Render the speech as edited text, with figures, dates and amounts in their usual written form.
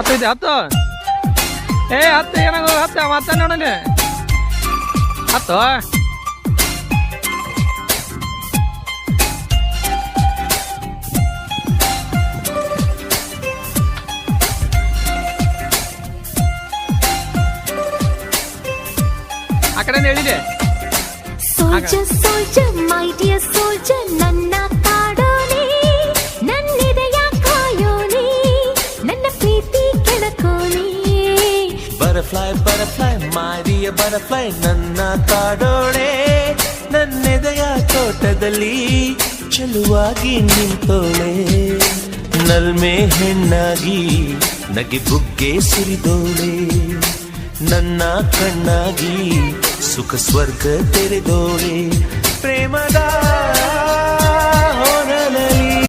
ಹತ್ತಿದೆ ಹತ್ತು. ಹತ್ತು ಏನಾಗ ಹತ್ತ ಮತ್ತ ನೋಡಲಿ ಹತ್ತು. ಆ ಕಡೆ ಹೇಳಿದೆ. ನನ್ನ ಕಾಡೋನೆ, ನನ್ನಿದೆಯ ಕಾಯೋನೆ, ನನ್ನ ಪ್ರೀತಿ ಕೆಣಕೋನೆ. Butterfly butterfly my dear butterfly, ನನ್ನ ಕಾಡೋಣೆ, ನನ್ನೆದೆಯ ತೋಟದಲ್ಲಿ ಚೆಲುವಾಗಿ ನಿಂತೋಳೆ. ನಲ್ಮೆ ಹೆಣ್ಣಾಗಿ ನಗೆ ಬುಗ್ಗೆ ಸುರಿದೋಳೆ, ನನ್ನ ಕಣ್ಣಾಗಿ ಸುಖ ಸ್ವರ್ಗ ತೆರೆದೋಳೆ. ಪ್ರೇಮದ